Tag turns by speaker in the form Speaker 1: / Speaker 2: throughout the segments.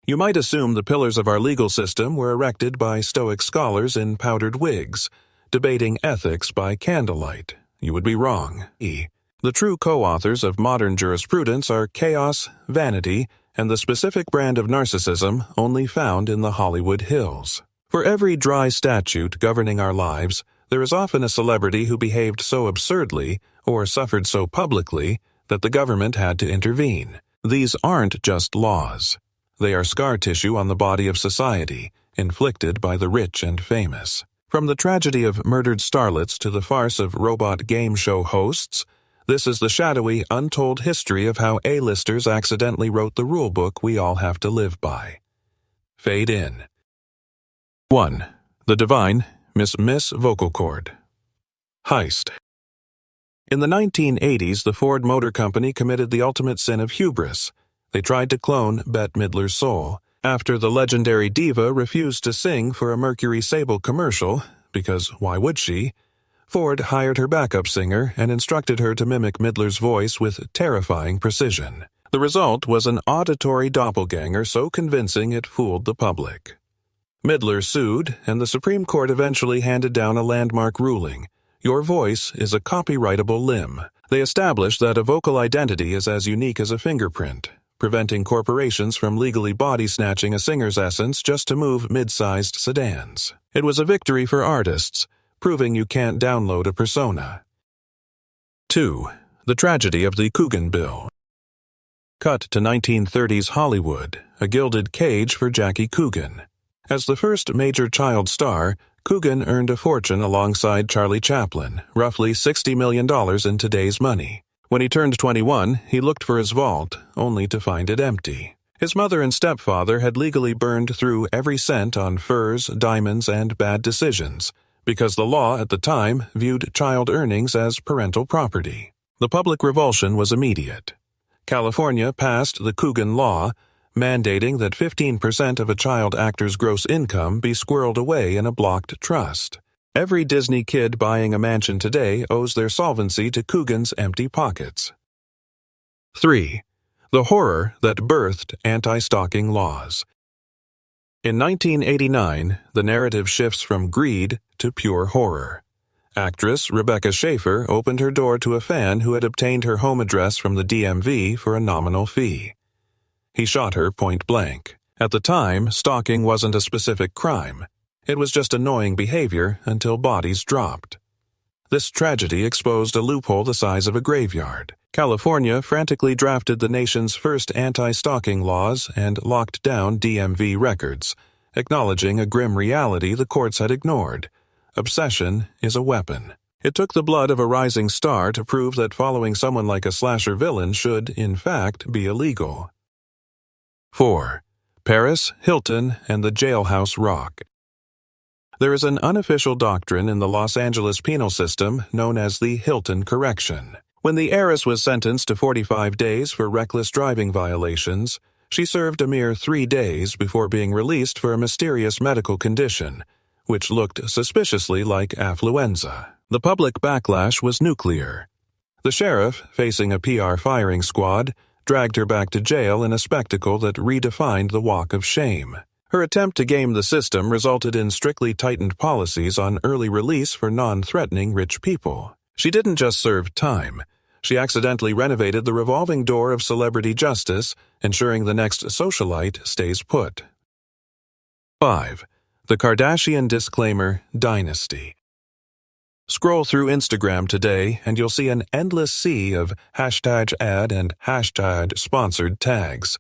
Speaker 1: You might assume the pillars of our legal system were erected by Stoic scholars in powdered wigs, debating ethics by candlelight. You would be wrong. The true co-authors of modern jurisprudence are chaos, vanity, and the specific brand of narcissism only found in the Hollywood Hills. For every dry statute governing our lives, there is often a celebrity who behaved so absurdly or suffered so publicly that the government had to intervene. These aren't just laws. They are scar tissue on the body of society, inflicted by the rich and famous. From the tragedy of murdered starlets to the farce of robot game show hosts, this is the shadowy, untold history of how A-listers accidentally wrote the rulebook we all have to live by. Fade in. 1. The Divine Miss Vocal Cord. Heist. In the 1980s, the Ford Motor Company committed the ultimate sin of hubris. They tried to clone Bette Midler's soul. After the legendary diva refused to sing for a Mercury Sable commercial, because why would she, Ford hired her backup singer and instructed her to mimic Midler's voice with terrifying precision. The result was an auditory doppelganger so convincing it fooled the public. Midler sued, and the Supreme Court eventually handed down a landmark ruling. Your voice is a copyrightable limb. They established that a vocal identity is as unique as a fingerprint, preventing corporations from legally body-snatching a singer's essence just to move mid-sized sedans. It was a victory for artists, proving you can't download a persona. 2. The tragedy of the Coogan bill. Cut to 1930s Hollywood, a gilded cage for Jackie Coogan. As the first major child star, Coogan earned a fortune alongside Charlie Chaplin, roughly $60 million in today's money. When he turned 21, he looked for his vault, only to find it empty. His mother and stepfather had legally burned through every cent on furs, diamonds, and bad decisions, because the law at the time viewed child earnings as parental property. The public revulsion was immediate. California passed the Coogan Law, mandating that 15% of a child actor's gross income be squirreled away in a blocked trust. Every Disney kid buying a mansion today owes their solvency to Coogan's empty pockets. 3. The horror that birthed anti-stalking laws. In 1989, the narrative shifts from greed to pure horror. Actress Rebecca Schaeffer opened her door to a fan who had obtained her home address from the DMV for a nominal fee. He shot her point blank. At the time, stalking wasn't a specific crime. It was just annoying behavior until bodies dropped. This tragedy exposed a loophole the size of a graveyard. California frantically drafted the nation's first anti-stalking laws and locked down DMV records, acknowledging a grim reality the courts had ignored. Obsession is a weapon. It took the blood of a rising star to prove that following someone like a slasher villain should, in fact, be illegal. 4. Paris, Hilton, and the Jailhouse Rock. There is an unofficial doctrine in the Los Angeles penal system known as the Hilton Correction. When the heiress was sentenced to 45 days for reckless driving violations, she served a mere 3 days before being released for a mysterious medical condition, which looked suspiciously like affluenza. The public backlash was nuclear. The sheriff, facing a PR firing squad, dragged her back to jail in a spectacle that redefined the walk of shame. Her attempt to game the system resulted in strictly tightened policies on early release for non-threatening rich people. She didn't just serve time. She accidentally renovated the revolving door of celebrity justice, ensuring the next socialite stays put. 5. The Kardashian disclaimer, Dynasty. Scroll through Instagram today and you'll see an endless sea of hashtag ad and hashtag sponsored tags.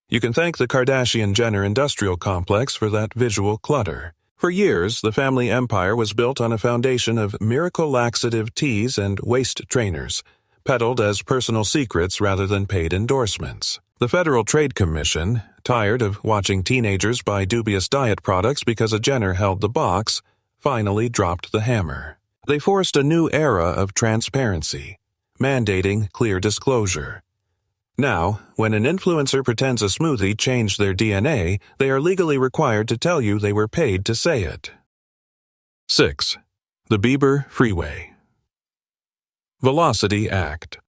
Speaker 1: You can thank the Kardashian-Jenner industrial complex for that visual clutter. For years, the family empire was built on a foundation of miracle laxative teas and waist trainers, peddled as personal secrets rather than paid endorsements. The Federal Trade Commission, tired of watching teenagers buy dubious diet products because a Jenner held the box, finally dropped the hammer. They forced a new era of transparency, mandating clear disclosure. Now, when an influencer pretends a smoothie changed their DNA, they are legally required to tell you they were paid to say it. 6. The Bieber Freeway. Velocity Act.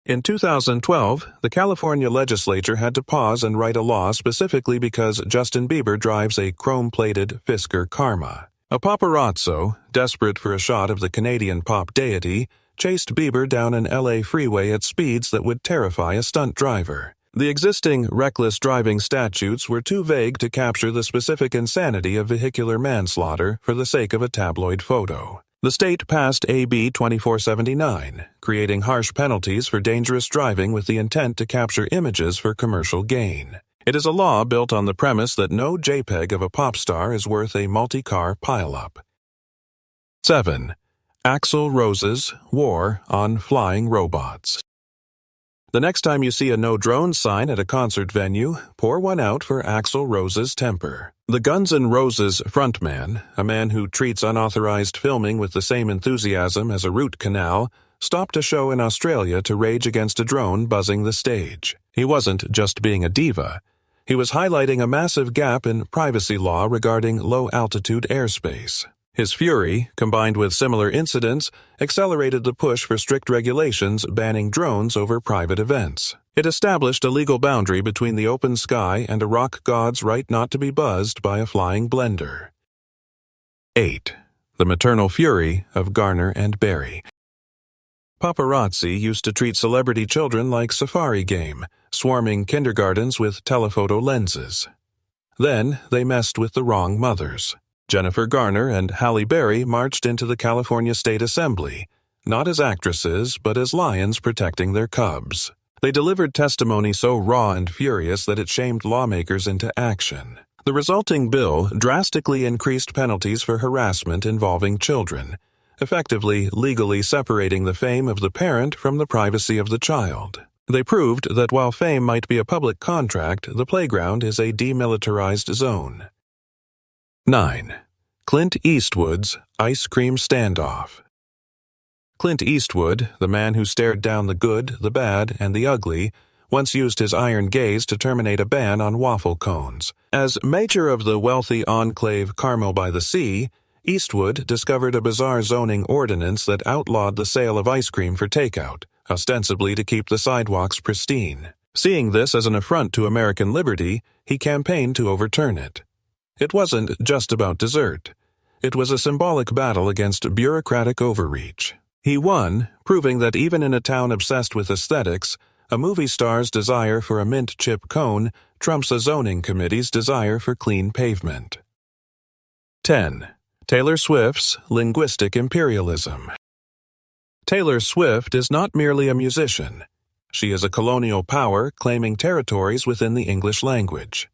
Speaker 1: In 2012, the California legislature had to pause and write a law specifically because Justin Bieber drives a chrome-plated Fisker Karma. A paparazzo, desperate for a shot of the Canadian pop deity, chased Bieber down an LA freeway at speeds that would terrify a stunt driver. The existing reckless driving statutes were too vague to capture the specific insanity of vehicular manslaughter for the sake of a tabloid photo. The state passed AB 2479, creating harsh penalties for dangerous driving with the intent to capture images for commercial gain. It is a law built on the premise that no JPEG of a pop star is worth a multi-car pileup. 7. Axel Rose's War on Flying Robots. The next time you see a no drone sign at a concert venue, pour one out for Axel Rose's temper. The Guns N' Roses frontman, a man who treats unauthorized filming with the same enthusiasm as a root canal, stopped a show in Australia to rage against a drone buzzing the stage. He wasn't just being a diva. He was highlighting a massive gap in privacy law regarding low-altitude airspace. His fury, combined with similar incidents, accelerated the push for strict regulations banning drones over private events. It established a legal boundary between the open sky and a rock god's right not to be buzzed by a flying blender. 8. The Maternal Fury of Garner and Barry. Paparazzi used to treat celebrity children like safari game, swarming kindergartens with telephoto lenses. Then they messed with the wrong mothers. Jennifer Garner and Halle Berry marched into the California State Assembly, not as actresses, but as lions protecting their cubs. They delivered testimony so raw and furious that it shamed lawmakers into action. The resulting bill drastically increased penalties for harassment involving children, effectively legally separating the fame of the parent from the privacy of the child. They proved that while fame might be a public contract, the playground is a demilitarized zone. 9. Clint Eastwood's Ice Cream Standoff. Clint Eastwood, the man who stared down the good, the bad, and the ugly, once used his iron gaze to terminate a ban on waffle cones. As mayor of the wealthy enclave Carmel by the Sea, Eastwood discovered a bizarre zoning ordinance that outlawed the sale of ice cream for takeout, ostensibly to keep the sidewalks pristine. Seeing this as an affront to American liberty, he campaigned to overturn it. It wasn't just about dessert. It was a symbolic battle against bureaucratic overreach. He won, proving that even in a town obsessed with aesthetics, a movie star's desire for a mint chip cone trumps a zoning committee's desire for clean pavement. 10. Taylor Swift's Linguistic Imperialism. Taylor Swift is not merely a musician. She is a colonial power claiming territories within the English language.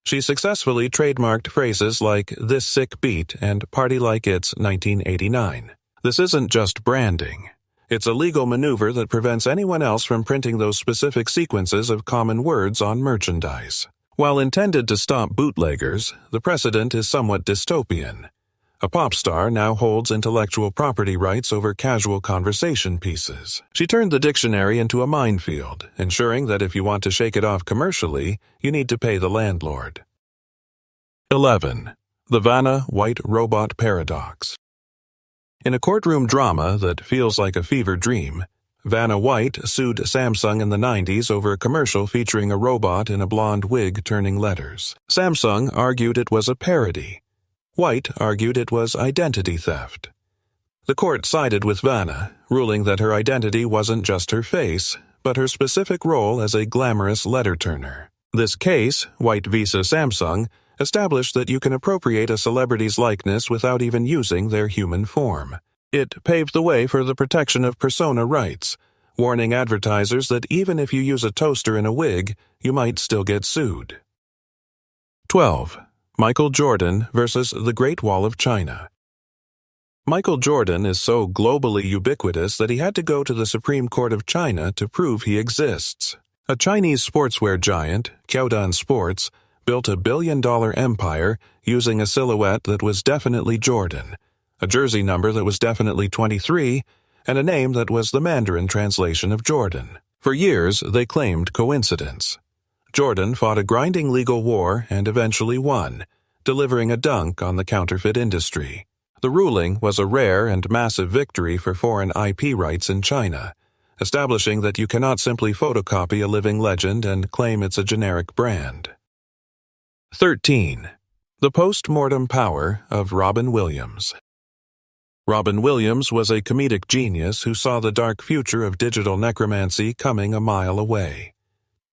Speaker 1: She successfully trademarked phrases like "this sick beat" and "party like it's 1989." This isn't just branding. It's a legal maneuver that prevents anyone else from printing those specific sequences of common words on merchandise. While intended to stop bootleggers, the precedent is somewhat dystopian. A pop star now holds intellectual property rights over casual conversation pieces. She turned the dictionary into a minefield, ensuring that if you want to shake it off commercially, you need to pay the landlord. 11. The Vanna White Robot Paradox. In a courtroom drama that feels like a fever dream, Vanna White sued Samsung in the 90s over a commercial featuring a robot in a blonde wig turning letters. Samsung argued it was a parody. White argued it was identity theft. The court sided with Vanna, ruling that her identity wasn't just her face, but her specific role as a glamorous letter turner. This case, White v. Samsung, established that you can appropriate a celebrity's likeness without even using their human form. It paved the way for the protection of persona rights, warning advertisers that even if you use a toaster in a wig, you might still get sued. 12. Michael Jordan versus the Great Wall of China. Michael Jordan is so globally ubiquitous that he had to go to the Supreme Court of China to prove he exists. A Chinese sportswear giant, Kyodan Sports, built a billion-dollar empire using a silhouette that was definitely Jordan, a jersey number that was definitely 23, and a name that was the Mandarin translation of Jordan. For years, they claimed coincidence. Jordan fought a grinding legal war and eventually won, delivering a dunk on the counterfeit industry. The ruling was a rare and massive victory for foreign IP rights in China, establishing that you cannot simply photocopy a living legend and claim it's a generic brand. 13. The Post-Mortem Power of Robin Williams. Robin Williams was a comedic genius who saw the dark future of digital necromancy coming a mile away.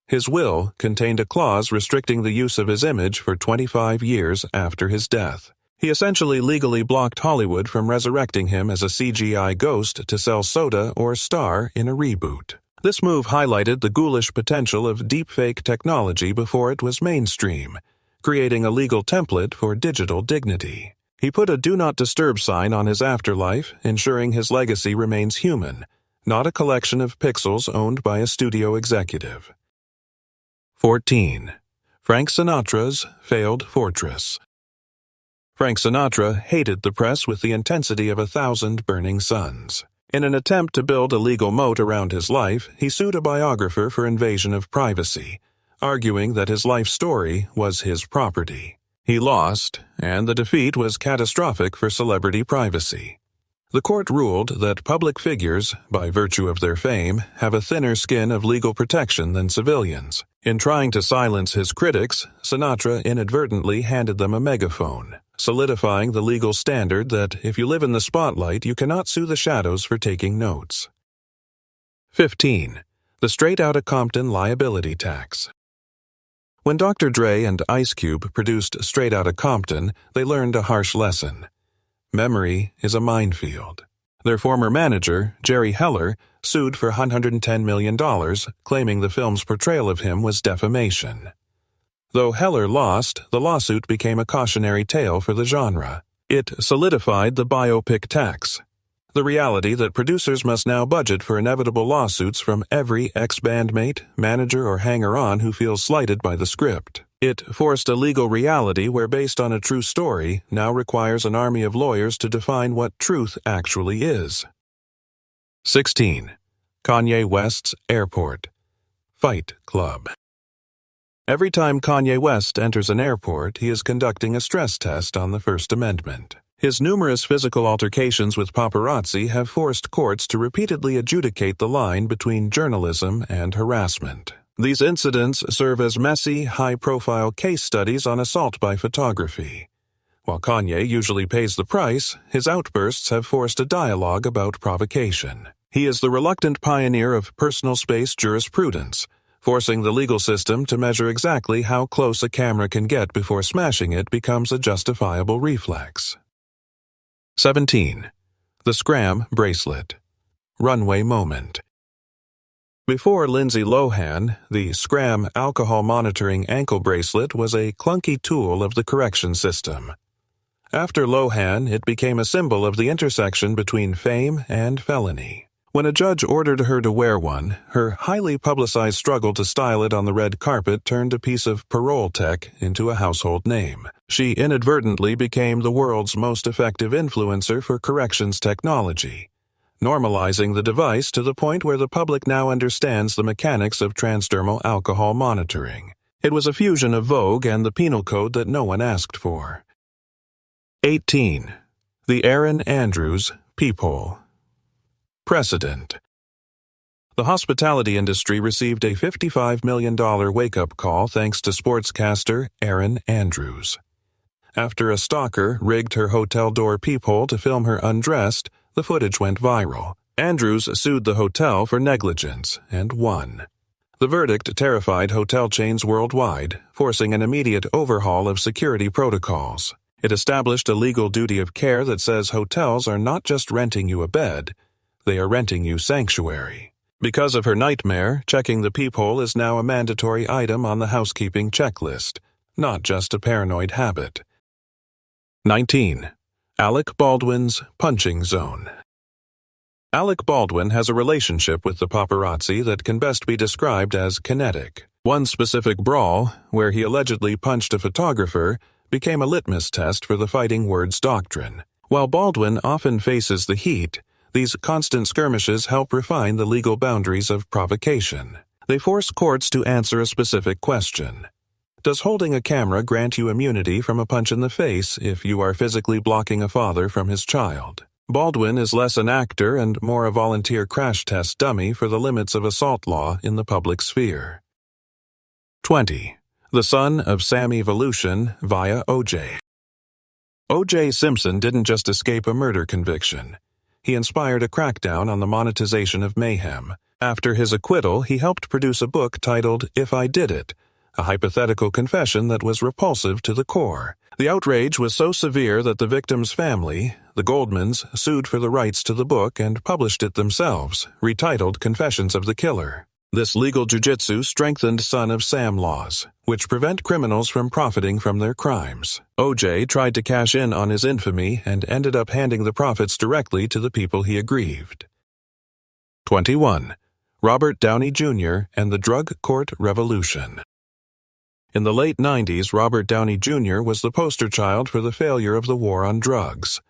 Speaker 1: His will contained a clause restricting the use of his image for 25 years after his death. He essentially legally blocked Hollywood from resurrecting him as a CGI ghost to sell soda or star in a reboot. This move highlighted the ghoulish potential of deepfake technology before it was mainstream, creating a legal template for digital dignity. He put a Do Not Disturb sign on his afterlife, ensuring his legacy remains human, not a collection of pixels owned by a studio executive. 14. Frank Sinatra's Failed Fortress. Frank Sinatra hated the press with the intensity of 1,000 burning suns. In an attempt to build a legal moat around his life, he sued a biographer for invasion of privacy, arguing that his life story was his property. He lost, and the defeat was catastrophic for celebrity privacy. The court ruled that public figures, by virtue of their fame, have a thinner skin of legal protection than civilians. In trying to silence his critics, Sinatra inadvertently handed them a megaphone, solidifying the legal standard that if you live in the spotlight, you cannot sue the shadows for taking notes. 15. The Straight Outta Compton Liability Tax. When Dr. Dre and Ice Cube produced Straight Outta Compton, they learned a harsh lesson. Memory is a minefield. Their former manager, Jerry Heller, sued for $110 million, claiming the film's portrayal of him was defamation. Though Heller lost, the lawsuit became a cautionary tale for the genre. It solidified the biopic tax, the reality that producers must now budget for inevitable lawsuits from every ex-bandmate, manager, or hanger-on who feels slighted by the script. It forced a legal reality where based on a true story now requires an army of lawyers to define what truth actually is. 16. Kanye West's Airport. Fight Club. Every time Kanye West enters an airport, he is conducting a stress test on the First Amendment. His numerous physical altercations with paparazzi have forced courts to repeatedly adjudicate the line between journalism and harassment. These incidents serve as messy, high-profile case studies on assault by photography. While Kanye usually pays the price, his outbursts have forced a dialogue about provocation. He is the reluctant pioneer of personal space jurisprudence, forcing the legal system to measure exactly how close a camera can get before smashing it becomes a justifiable reflex. 17. The Scram Bracelet. Runway Moment. Before Lindsay Lohan, the Scram alcohol monitoring ankle bracelet was a clunky tool of the correction system. After Lohan, it became a symbol of the intersection between fame and felony. When a judge ordered her to wear one, her highly publicized struggle to style it on the red carpet turned a piece of parole tech into a household name. She inadvertently became the world's most effective influencer for corrections technology, normalizing the device to the point where the public now understands the mechanics of transdermal alcohol monitoring. It was a fusion of Vogue and the penal code that no one asked for. 18. The Erin Andrews Peephole. Precedent. The hospitality industry received a $55 million wake-up call thanks to sportscaster Erin Andrews. After a stalker rigged her hotel door peephole to film her undressed, the footage went viral. Andrews sued the hotel for negligence and won. The verdict terrified hotel chains worldwide, forcing an immediate overhaul of security protocols. It established a legal duty of care that says hotels are not just renting you a bed, they are renting you sanctuary. Because of her nightmare, checking the peephole is now a mandatory item on the housekeeping checklist, not just a paranoid habit. 19. Alec Baldwin's Punching Zone. Alec Baldwin has a relationship with the paparazzi that can best be described as kinetic. One specific brawl, where he allegedly punched a photographer, became a litmus test for the fighting words doctrine. While Baldwin often faces the heat, these constant skirmishes help refine the legal boundaries of provocation. They force courts to answer a specific question. Does holding a camera grant you immunity from a punch in the face if you are physically blocking a father from his child? Baldwin is less an actor and more a volunteer crash test dummy for the limits of assault law in the public sphere. 20. The son of Sam Evolution via O.J. O.J. Simpson didn't just escape a murder conviction. He inspired a crackdown on the monetization of mayhem. After his acquittal, he helped produce a book titled If I Did It, a hypothetical confession that was repulsive to the core. The outrage was so severe that the victim's family, the Goldmans, sued for the rights to the book and published it themselves, retitled Confessions of the Killer. This legal jujitsu strengthened Son of Sam laws, which prevent criminals from profiting from their crimes. O.J. tried to cash in on his infamy and ended up handing the profits directly to the people he aggrieved. 21. Robert Downey Jr. and the Drug Court Revolution. In the late 90s, Robert Downey Jr. was the poster child for the failure of the war on drugs.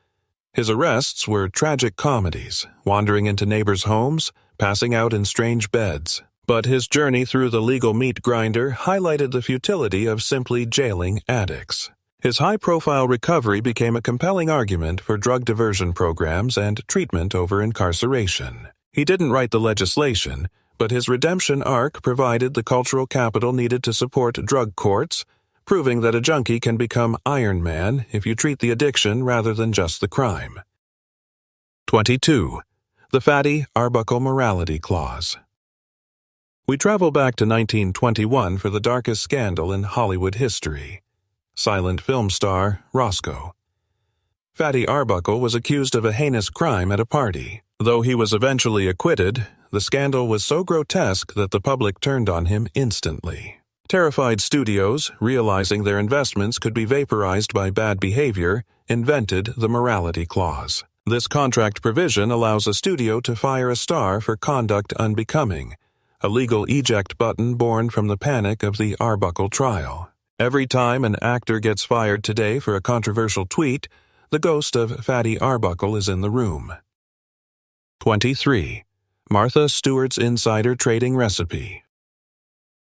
Speaker 1: His arrests were tragic comedies, wandering into neighbors' homes, passing out in strange beds. But his journey through the legal meat grinder highlighted the futility of simply jailing addicts. His high-profile recovery became a compelling argument for drug diversion programs and treatment over incarceration. He didn't write the legislation, but his redemption arc provided the cultural capital needed to support drug courts, proving that a junkie can become Iron Man if you treat the addiction rather than just the crime. 22. The Fatty Arbuckle Morality Clause. We travel back to 1921 for the darkest scandal in Hollywood history. Silent film star Roscoe. Fatty Arbuckle was accused of a heinous crime at a party. Though he was eventually acquitted, the scandal was so grotesque that the public turned on him instantly. Terrified studios, realizing their investments could be vaporized by bad behavior, invented the morality clause. This contract provision allows a studio to fire a star for conduct unbecoming, a legal eject button born from the panic of the Arbuckle trial. Every time an actor gets fired today for a controversial tweet, the ghost of Fatty Arbuckle is in the room. 23. Martha Stewart's Insider Trading Recipe.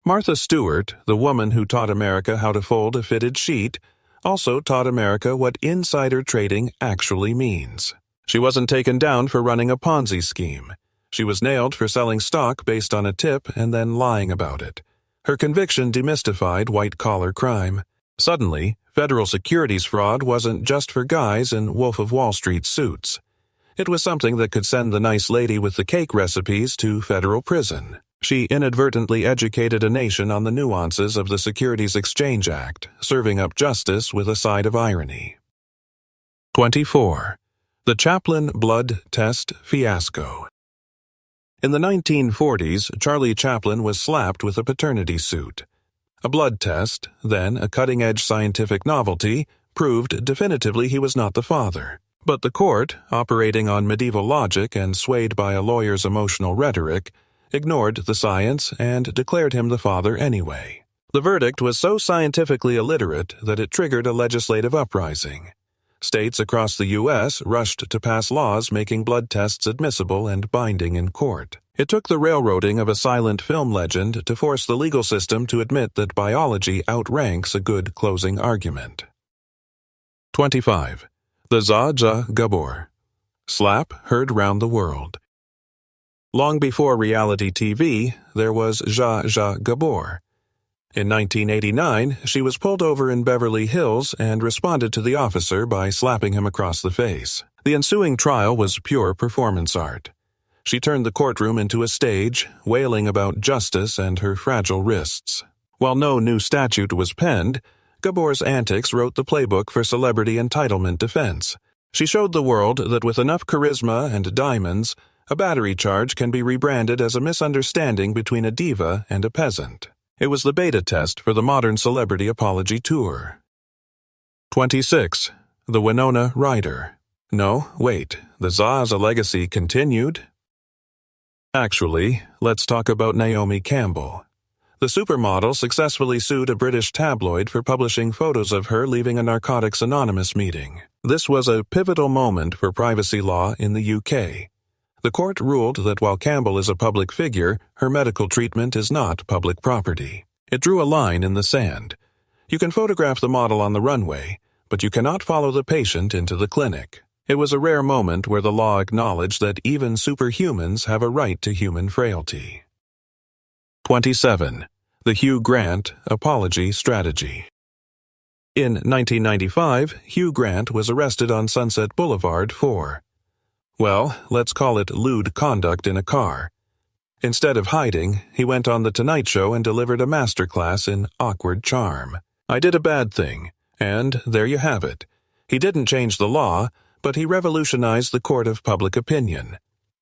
Speaker 1: Martha Stewart, the woman who taught America how to fold a fitted sheet, also taught America what insider trading actually means. She wasn't taken down for running a Ponzi scheme. She was nailed for selling stock based on a tip and then lying about it. Her conviction demystified white-collar crime. Suddenly, federal securities fraud wasn't just for guys in Wolf of Wall Street suits. It was something that could send the nice lady with the cake recipes to federal prison. She inadvertently educated a nation on the nuances of the Securities Exchange Act, serving up justice with a side of irony. 24. The Chaplin Blood Test Fiasco. In the 1940s, Charlie Chaplin was slapped with a paternity suit. A blood test, then a cutting-edge scientific novelty, proved definitively he was not the father. But the court, operating on medieval logic and swayed by a lawyer's emotional rhetoric, ignored the science and declared him the father anyway. The verdict was so scientifically illiterate that it triggered a legislative uprising. States across the U.S. rushed to pass laws making blood tests admissible and binding in court. It took the railroading of a silent film legend to force the legal system to admit that biology outranks a good closing argument. 25. The Zsa Zsa Gabor. Slap heard round the world. Long before reality TV, there was Zsa Zsa Gabor. In 1989, she was pulled over in Beverly Hills and responded to the officer by slapping him across the face. The ensuing trial was pure performance art. She turned the courtroom into a stage, wailing about justice and her fragile wrists. While no new statute was penned, Gabor's antics wrote the playbook for celebrity entitlement defense. She showed the world that with enough charisma and diamonds, a battery charge can be rebranded as a misunderstanding between a diva and a peasant. It was the beta test for the modern celebrity apology tour. 26. The Winona Ryder. No, wait, the Zsa legacy continued? Actually, let's talk about Naomi Campbell. The supermodel successfully sued a British tabloid for publishing photos of her leaving a Narcotics Anonymous meeting. This was a pivotal moment for privacy law in the UK. The court ruled that while Campbell is a public figure, her medical treatment is not public property. It drew a line in the sand. You can photograph the model on the runway, but you cannot follow the patient into the clinic. It was a rare moment where the law acknowledged that even superhumans have a right to human frailty. 27. The Hugh Grant Apology Strategy. In 1995, Hugh Grant was arrested on Sunset Boulevard for, well, let's call it lewd conduct in a car. Instead of hiding, he went on The Tonight Show and delivered a masterclass in awkward charm. I did a bad thing, and there you have it. He didn't change the law, but he revolutionized the court of public opinion.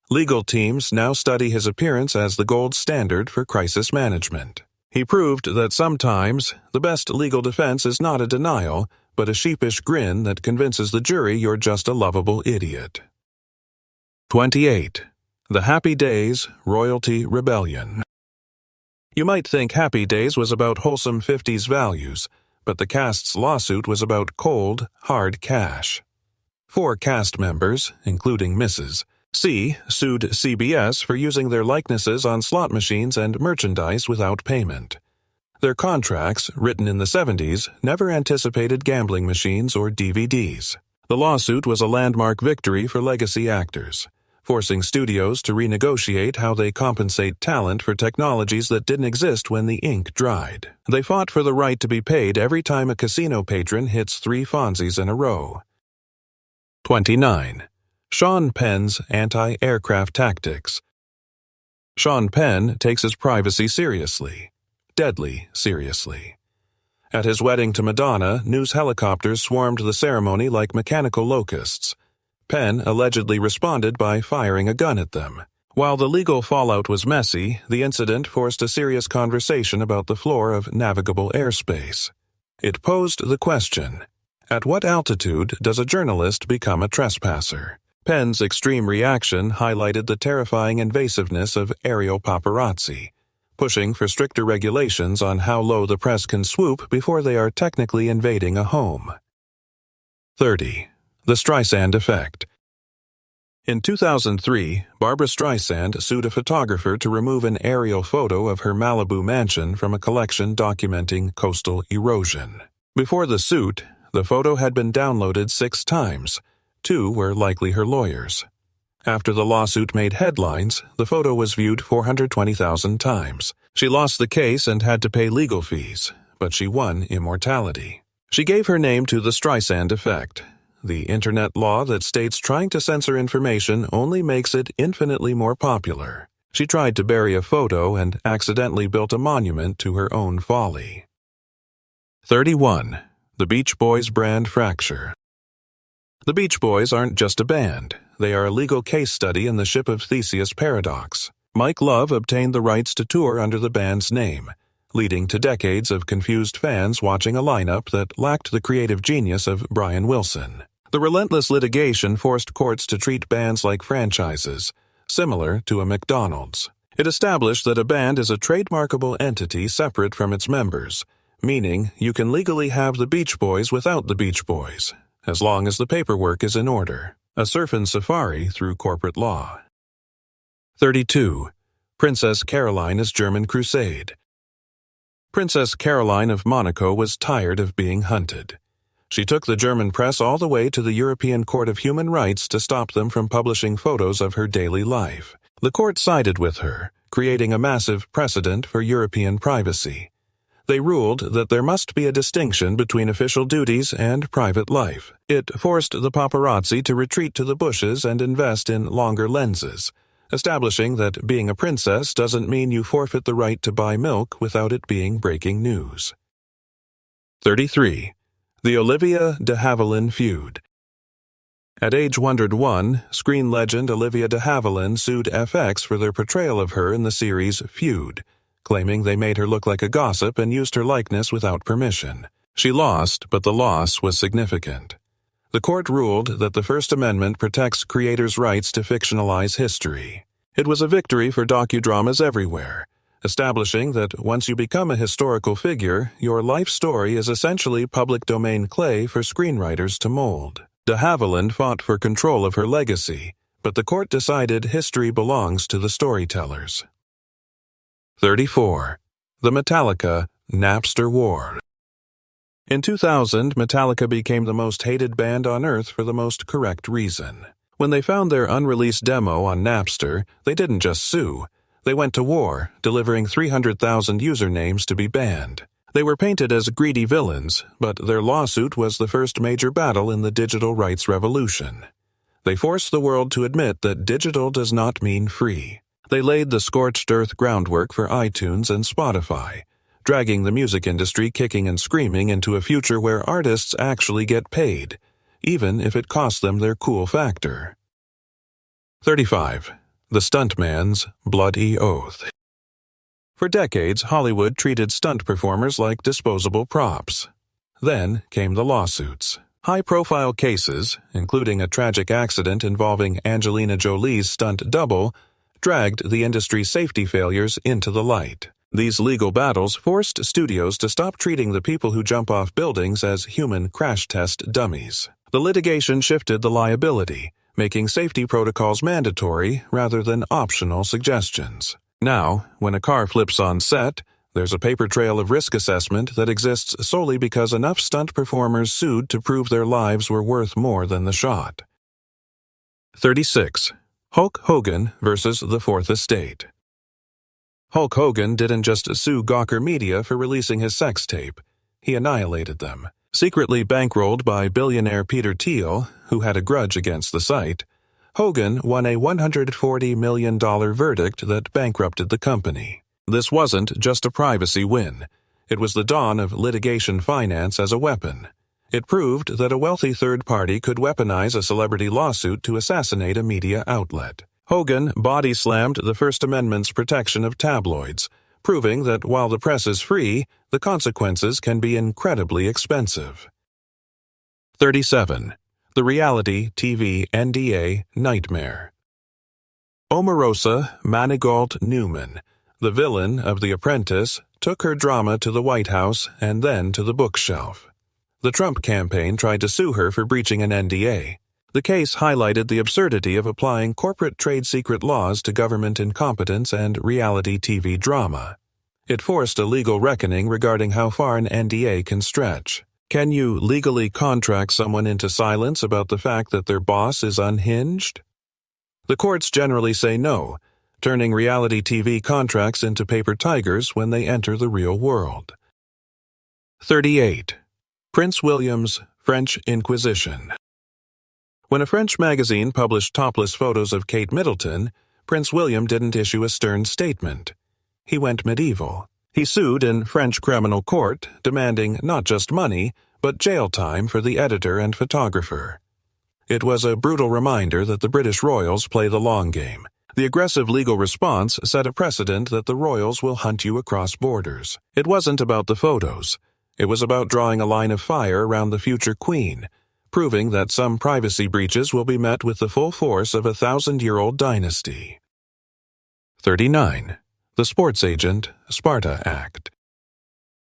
Speaker 1: Legal teams now study his appearance as the gold standard for crisis management. He proved that sometimes the best legal defense is not a denial, but a sheepish grin that convinces the jury you're just a lovable idiot. 28. The Happy Days Royalty Rebellion. You might think Happy Days was about wholesome 50s values, but the cast's lawsuit was about cold, hard cash. 4 cast members, including Mrs. C, sued CBS for using their likenesses on slot machines and merchandise without payment. Their contracts, written in the 70s, never anticipated gambling machines or DVDs. The lawsuit was a landmark victory for legacy actors, forcing studios to renegotiate how they compensate talent for technologies that didn't exist when the ink dried. They fought for the right to be paid every time a casino patron hits 3 Fonzies in a row. 29. Sean Penn's Anti-Aircraft Tactics. Sean Penn takes his privacy seriously, deadly seriously. At his wedding to Madonna, news helicopters swarmed the ceremony like mechanical locusts. Penn allegedly responded by firing a gun at them. While the legal fallout was messy, the incident forced a serious conversation about the floor of navigable airspace. It posed the question, at what altitude does a journalist become a trespasser? Penn's extreme reaction highlighted the terrifying invasiveness of aerial paparazzi, pushing for stricter regulations on how low the press can swoop before they are technically invading a home. 30. The Streisand Effect. In 2003, Barbra Streisand sued a photographer to remove an aerial photo of her Malibu mansion from a collection documenting coastal erosion. Before the suit, the photo had been downloaded 6 times. 2 were likely her lawyers. After the lawsuit made headlines, the photo was viewed 420,000 times. She lost the case and had to pay legal fees, but she won immortality. She gave her name to the Streisand Effect, the internet law that states trying to censor information only makes it infinitely more popular. She tried to bury a photo and accidentally built a monument to her own folly. 31. The Beach Boys brand fracture. The Beach Boys aren't just a band. They are a legal case study in the Ship of Theseus paradox. Mike Love obtained the rights to tour under the band's name, leading to decades of confused fans watching a lineup that lacked the creative genius of Brian Wilson. The relentless litigation forced courts to treat bands like franchises, similar to a McDonald's. It established that a band is a trademarkable entity separate from its members, meaning you can legally have the Beach Boys without the Beach Boys, as long as the paperwork is in order. A surfing safari through corporate law. 32. Princess Carolina's German Crusade. Princess Caroline of Monaco was tired of being hunted. She took the German press all the way to the European Court of Human Rights to stop them from publishing photos of her daily life. The court sided with her, creating a massive precedent for European privacy. They ruled that there must be a distinction between official duties and private life. It forced the paparazzi to retreat to the bushes and invest in longer lenses, establishing that being a princess doesn't mean you forfeit the right to buy milk without it being breaking news. 33. The Olivia de Havilland Feud. At age 101, screen legend Olivia de Havilland sued FX for their portrayal of her in the series Feud, claiming they made her look like a gossip and used her likeness without permission. She lost, but the loss was significant. The court ruled that the First Amendment protects creators' rights to fictionalize history. It was a victory for docudramas everywhere, establishing that once you become a historical figure, your life story is essentially public domain clay for screenwriters to mold. De Havilland fought for control of her legacy, but the court decided history belongs to the storytellers. 34. The Metallica Napster War. In 2000, Metallica became the most hated band on Earth for the most correct reason. When they found their unreleased demo on Napster, they didn't just sue. They went to war, delivering 300,000 usernames to be banned. They were painted as greedy villains, but their lawsuit was the first major battle in the digital rights revolution. They forced the world to admit that digital does not mean free. They laid the scorched earth groundwork for iTunes and Spotify, dragging the music industry kicking and screaming into a future where artists actually get paid, even if it costs them their cool factor. 35. The Stuntman's Bloody Oath. For decades, Hollywood treated stunt performers like disposable props. Then came the lawsuits. High-profile cases, including a tragic accident involving Angelina Jolie's stunt double, dragged the industry's safety failures into the light. These legal battles forced studios to stop treating the people who jump off buildings as human crash test dummies. The litigation shifted the liability, making safety protocols mandatory rather than optional suggestions. Now, when a car flips on set, there's a paper trail of risk assessment that exists solely because enough stunt performers sued to prove their lives were worth more than the shot. 36. Hulk Hogan versus the Fourth Estate. Hulk Hogan didn't just sue Gawker Media for releasing his sex tape. He annihilated them. Secretly bankrolled by billionaire Peter Thiel, who had a grudge against the site, Hogan won a $140 million verdict that bankrupted the company. This wasn't just a privacy win. It was the dawn of litigation finance as a weapon. It proved that a wealthy third party could weaponize a celebrity lawsuit to assassinate a media outlet. Hogan body-slammed the First Amendment's protection of tabloids, proving that while the press is free, the consequences can be incredibly expensive. 37. The Reality TV NDA Nightmare. Omarosa Manigault Newman, the villain of The Apprentice, took her drama to the White House and then to the bookshelf. The Trump campaign tried to sue her for breaching an NDA. The case highlighted the absurdity of applying corporate trade secret laws to government incompetence and reality TV drama. It forced a legal reckoning regarding how far an NDA can stretch. Can you legally contract someone into silence about the fact that their boss is unhinged? The courts generally say no, turning reality TV contracts into paper tigers when they enter the real world. 38. Prince William's French Inquisition. When a French magazine published topless photos of Kate Middleton, Prince William didn't issue a stern statement. He went medieval. He sued in French criminal court, demanding not just money, but jail time for the editor and photographer. It was a brutal reminder that the British royals play the long game. The aggressive legal response set a precedent that the royals will hunt you across borders. It wasn't about the photos. It was about drawing a line of fire around the future queen, proving that some privacy breaches will be met with the full force of a 1,000-year-old dynasty. 39. The Sports Agent Sparta Act.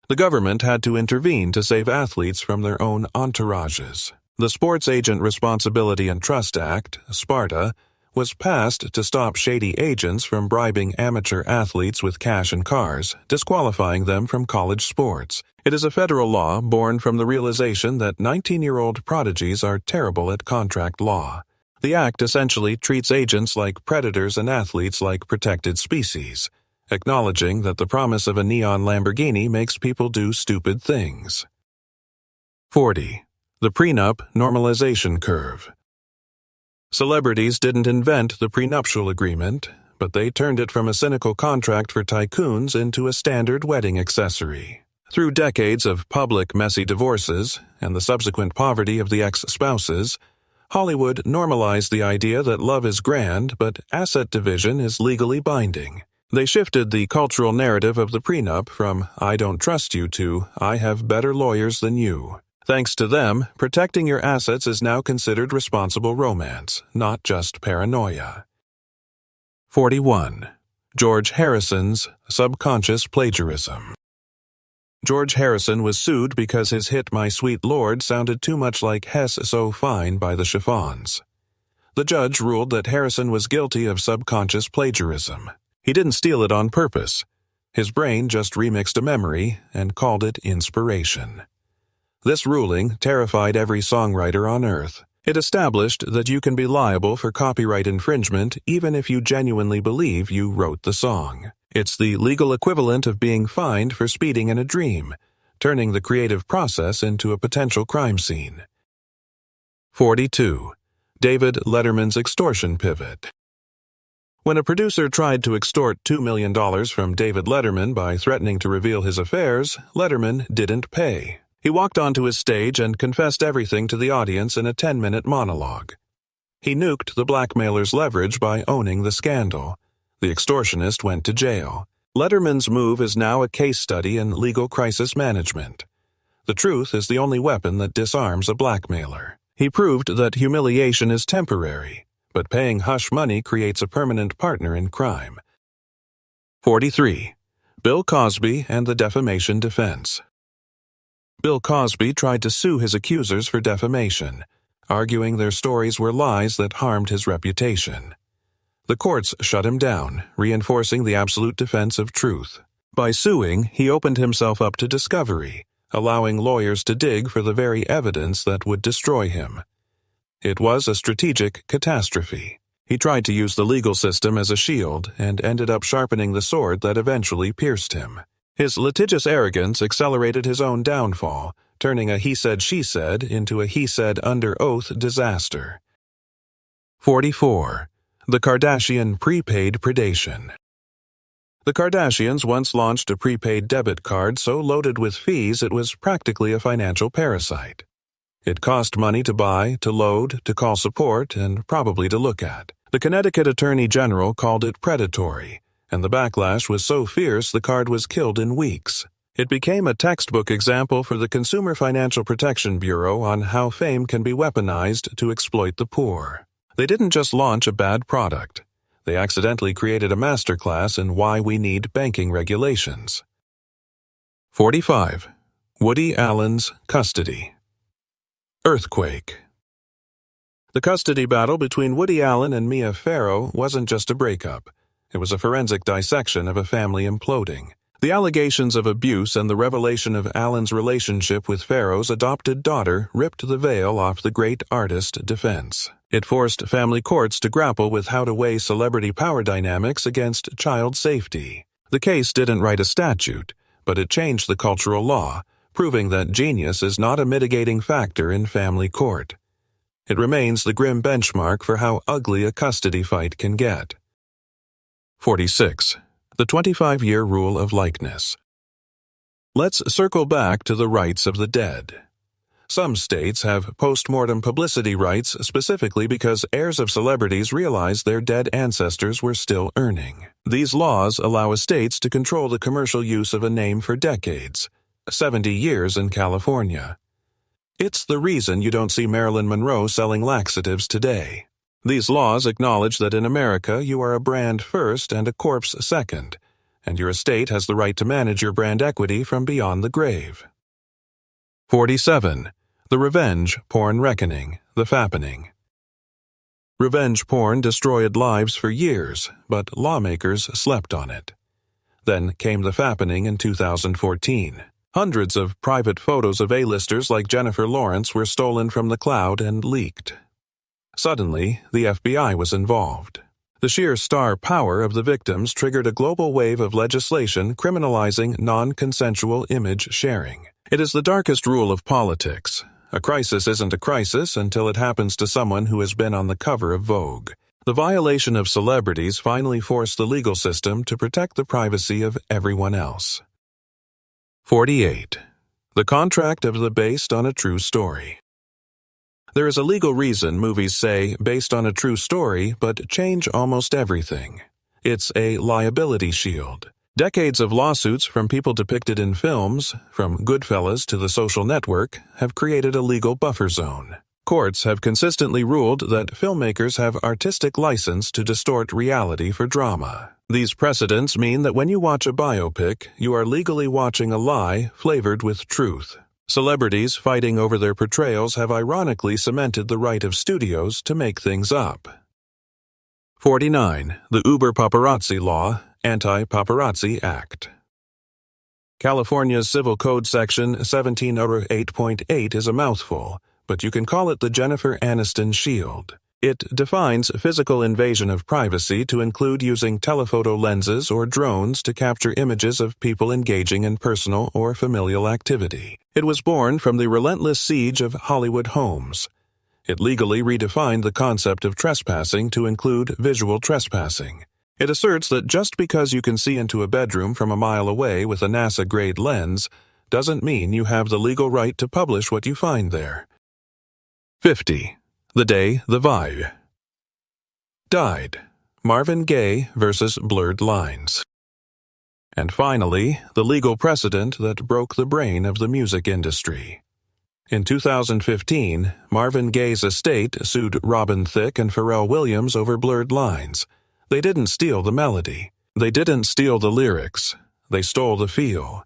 Speaker 1: The government had to intervene to save athletes from their own entourages. The Sports Agent Responsibility and Trust Act, SPARTA, was passed to stop shady agents from bribing amateur athletes with cash and cars, disqualifying them from college sports. It is a federal law born from the realization that 19-year-old prodigies are terrible at contract law. The act essentially treats agents like predators and athletes like protected species, acknowledging that the promise of a neon Lamborghini makes people do stupid things. 40. The Prenup Normalization Curve. Celebrities didn't invent the prenuptial agreement, but they turned it from a cynical contract for tycoons into a standard wedding accessory. Through decades of public messy divorces and the subsequent poverty of the ex-spouses, Hollywood normalized the idea that love is grand, but asset division is legally binding. They shifted the cultural narrative of the prenup from "I don't trust you" to "I have better lawyers than you." Thanks to them, protecting your assets is now considered responsible romance, not just paranoia. 41. George Harrison's Subconscious Plagiarism. George Harrison was sued because his hit My Sweet Lord sounded too much like Hess So Fine by the Chiffons. The judge ruled that Harrison was guilty of subconscious plagiarism. He didn't steal it on purpose. His brain just remixed a memory and called it inspiration. This ruling terrified every songwriter on earth. It established that you can be liable for copyright infringement even if you genuinely believe you wrote the song. It's the legal equivalent of being fined for speeding in a dream, turning the creative process into a potential crime scene. 42. David Letterman's extortion pivot. When a producer tried to extort $2 million from David Letterman by threatening to reveal his affairs, Letterman didn't pay. He walked onto his stage and confessed everything to the audience in a 10-minute monologue. He nuked the blackmailer's leverage by owning the scandal. The extortionist went to jail. Letterman's move is now a case study in legal crisis management. The truth is the only weapon that disarms a blackmailer. He proved that humiliation is temporary, but paying hush money creates a permanent partner in crime. 43. Bill Cosby and the defamation defense. Bill Cosby tried to sue his accusers for defamation, arguing their stories were lies that harmed his reputation. The courts shut him down, reinforcing the absolute defense of truth. By suing, he opened himself up to discovery, allowing lawyers to dig for the very evidence that would destroy him. It was a strategic catastrophe. He tried to use the legal system as a shield and ended up sharpening the sword that eventually pierced him. His litigious arrogance accelerated his own downfall, turning a he said she said into a he said under oath disaster. 44. The Kardashian prepaid predation. The Kardashians once launched a prepaid debit card so loaded with fees it was practically a financial parasite. It cost money to buy, to load, to call support, and probably to look at. The Connecticut Attorney General called it predatory, and the backlash was so fierce the card was killed in weeks. It became a textbook example for the Consumer Financial Protection Bureau on how fame can be weaponized to exploit the poor. They didn't just launch a bad product. They accidentally created a masterclass in why we need banking regulations. 45. Woody Allen's custody. Earthquake. The custody battle between Woody Allen and Mia Farrow wasn't just a breakup. It was a forensic dissection of a family imploding. The allegations of abuse and the revelation of Allen's relationship with Farrow's adopted daughter ripped the veil off the great artist defense. It forced family courts to grapple with how to weigh celebrity power dynamics against child safety. The case didn't write a statute, but it changed the cultural law, proving that genius is not a mitigating factor in family court. It remains the grim benchmark for how ugly a custody fight can get. 46. The 25-year rule of likeness. Let's circle back to the rights of the dead. Some states have post-mortem publicity rights specifically because heirs of celebrities realize their dead ancestors were still earning. These laws allow estates to control the commercial use of a name for decades, 70 years in California. It's the reason you don't see Marilyn Monroe selling laxatives today. These laws acknowledge that in America you are a brand first and a corpse second, and your estate has the right to manage your brand equity from beyond the grave. 47. The revenge porn reckoning, the fappening. Revenge porn destroyed lives for years, but lawmakers slept on it. Then came the fappening in 2014. Hundreds of private photos of A-listers like Jennifer Lawrence were stolen from the cloud and leaked. Suddenly, the FBI was involved. The sheer star power of the victims triggered a global wave of legislation criminalizing non-consensual image sharing. It is the darkest rule of politics. A crisis isn't a crisis until it happens to someone who has been on the cover of Vogue. The violation of celebrities finally forced the legal system to protect the privacy of everyone else. 48. The contract of the based on a true story. There is a legal reason movies say based on a true story but change almost everything. It's a liability shield. Decades of lawsuits from people depicted in films, from Goodfellas to The Social Network, have created a legal buffer zone. Courts have consistently ruled that filmmakers have artistic license to distort reality for drama. These precedents mean that when you watch a biopic, you are legally watching a lie flavored with truth. Celebrities fighting over their portrayals have ironically cemented the right of studios to make things up. 49. The Uber-Paparazzi Law, Anti-Paparazzi Act. California's Civil Code Section 1708.8 is a mouthful, but you can call it the Jennifer Aniston shield. It defines physical invasion of privacy to include using telephoto lenses or drones to capture images of people engaging in personal or familial activity. It was born from the relentless siege of Hollywood homes. It legally redefined the concept of trespassing to include visual trespassing. It asserts that just because you can see into a bedroom from a mile away with a NASA-grade lens doesn't mean you have the legal right to publish what you find there. 50. The Day the Vibe Died. Marvin Gaye versus Blurred Lines. And finally, the legal precedent that broke the brain of the music industry. In 2015, Marvin Gaye's estate sued Robin Thicke and Pharrell Williams over Blurred Lines. They didn't steal the melody. They didn't steal the lyrics. They stole the feel.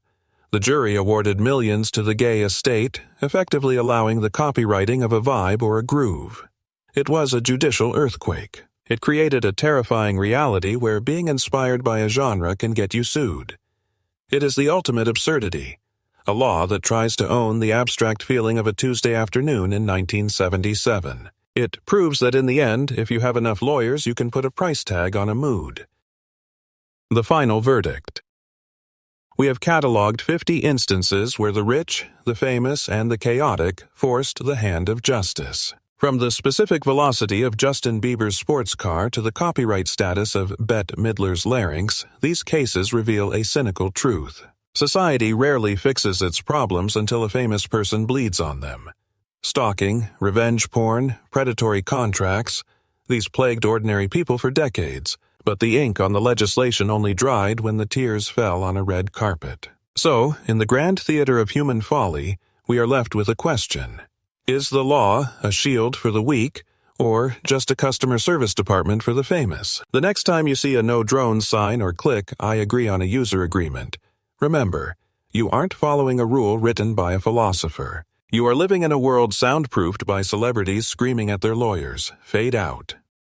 Speaker 1: The jury awarded millions to the Gaye estate, effectively allowing the copywriting of a vibe or a groove. It was a judicial earthquake. It created a terrifying reality where being inspired by a genre can get you sued. It is the ultimate absurdity, a law that tries to own the abstract feeling of a Tuesday afternoon in 1977. It proves that in the end, if you have enough lawyers, you can put a price tag on a mood. The final verdict. We have cataloged 50 instances where the rich, the famous, and the chaotic forced the hand of justice. From the specific velocity of Justin Bieber's sports car to the copyright status of Bette Midler's larynx, these cases reveal a cynical truth. Society rarely fixes its problems until a famous person bleeds on them. Stalking, revenge porn, predatory contracts, these plagued ordinary people for decades. But the ink on the legislation only dried when the tears fell on a red carpet. So, in the grand theater of human folly, we are left with a question. Is the law a shield for the weak, or just a customer service department for the famous? The next time you see a no drones sign or click I agree on a user agreement, remember, you aren't following a rule written by a philosopher. You are living in a world soundproofed by celebrities screaming at their lawyers. Fade out.